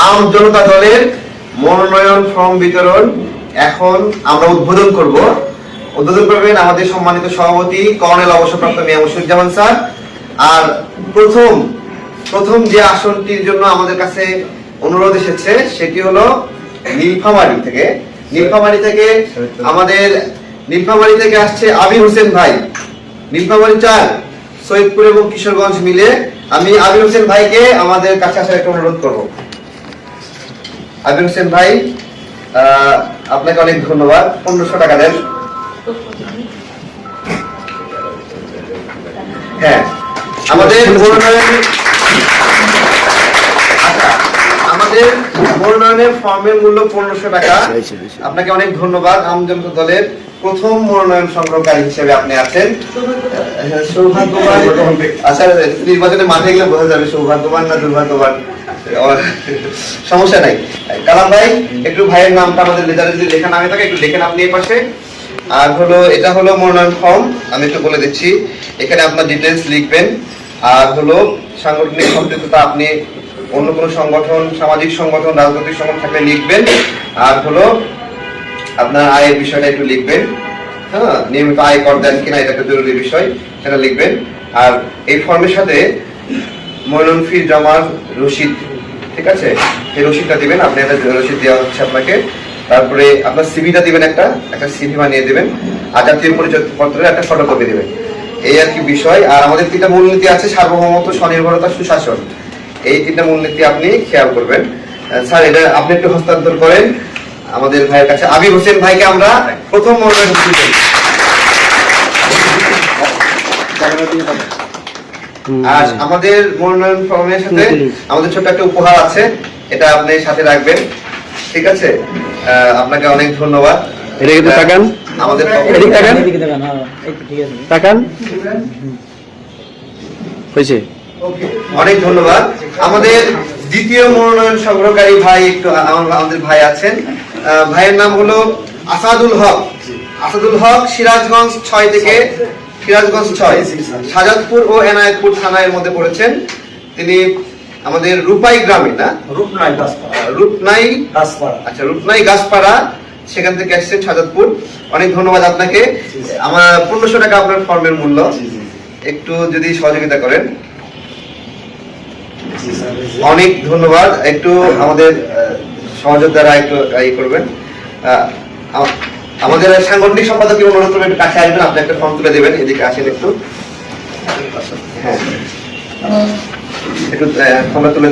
আম জনতা দলের মনোনয়ন ফর্ম বিতরণ এখন আমরা উদ্বোধন করব। উদ্বোধন করবেন আমাদের সম্মানিত সভাপতি কর্নেল অবসরপ্রাপ্ত মিয়া মুশফিকুজ্জামান স্যার। আর প্রথম যে আসনটির জন্য আমাদের কাছে অনুরোধ এসেছে সেটি হলো নীলফামারী থেকে আসছে আবির হোসেন ভাই। নীলফামারী 4, সৈয়দপুর এবং কিশোরগঞ্জ মিলে আমি আবির হোসেন ভাইকে আমাদের কাছে আসার একটা অনুরোধ করব। আবির হোসেন ভাই, আপনাকে অনেক ধন্যবাদ। 1500 টাকা দেন। হ্যাঁ, আমাদের মনোনয়নের ফর্মের মূল্য 1500 টাকা। আপনাকে অনেক ধন্যবাদ। আম জনতা দলের প্রথম মনোনয়ন সংগ্রহকারী হিসেবে আপনি আছেন। সৌভাগ্যবান। আচ্ছা, নির্বাচনে মাঠে গেলে বোঝা যাবে সৌভাগ্যবান না দুর্ভাগ্যবান। সমস্যা নাই। কালাম ভাই, একটু ভাইয়ের নামটা আমাদের লেজারে যদি লেখা নামে থাকে একটু লেখেন আপনি এই পাশে। আর হলো এটা হলো মনোনয়ন ফর্ম, আমি একটু বলে দিচ্ছি। এখানে আপনার ডিটেলস লিখবেন। আর হলো সাংগঠনিক সম্পৃক্ততা, আপনি অন্য কোনো সংগঠন, সামাজিক সংগঠন, রাজনৈতিক সংগঠন থাকলে লিখবেন। আর হলো আপনার আয়ের বিষয়টা একটু লিখবেন। হ্যাঁ, নিয়মিত আয় কর দেন কিনা এটা একটা জরুরি বিষয়, সেটা লিখবেন। আর এই ফর্মের সাথে মনোনয়ন ফি জমার রসিদ, ঠিক আছে, এই রসিদটা দিবেন। আপনি একটা রসিদ দেওয়া হচ্ছে আপনাকে। তারপরে আপনার সিভিটা দিবেন, একটা সিভি বানিয়ে দিবেন। আর জাতীয় পরিচয় পত্রের একটা ফটোকপি দিবেন। এই আর কি বিষয়। আর আমাদের 3টা মূলনীতি আছে: সার্বভৌমত্ব, স্বনির্ভরতা, সুশাসন। এই 3টা মূলনীতি আপনি খেয়াল করবেন। স্যার, এটা আপনি একটু হস্তান্তর করেন আমাদের ভাইয়ের কাছে। আবির হোসেন ভাইকে আমরা প্রথম মনোনয়ন করি। আর আমাদের মনোনয়ন ফর্মের সাথে আমাদের ছোট্ট একটা উপহার আছে, এটা আপনি সাথে রাখবেন, ঠিক আছে? আপনাকে অনেক ধন্যবাদ। আমাদের অনেক ধন্যবাদ। আমাদের দ্বিতীয় মনোনয়ন সংগ্রহকারী ভাই আমাদের ভাই আছেন। ভাইয়ের নাম হলো আসাদুল হক। সিরাজগঞ্জ 6 থেকে, সিরাজগঞ্জ 6, শাহজাদপুর ও এনায়েতপুর থানার মধ্যে পড়েছেন। তিনি আমাদের রূপাই গ্রামে, না রূপনাই গাছপাড়া, সেখান থেকে আসছেন শাহজাদপুর। অনেক ধন্যবাদ আপনাকে। আমার 1500 টাকা আপনার ফর্মের মূল্য, একটু যদি সহযোগিতা করেন। অনেক ধন্যবাদ। একটু আমাদের সহযোগ দ্বারা একটু করবেন। আমাদের সাংগঠনিক সম্পাদককে অনুরোধ করবেন একটু কাছে আসবেন, আপনি একটা ফর্ম তুলে দেবেন। এদিকে আসেন একটু। হ্যাঁ, একটু ফর্মটা তুলে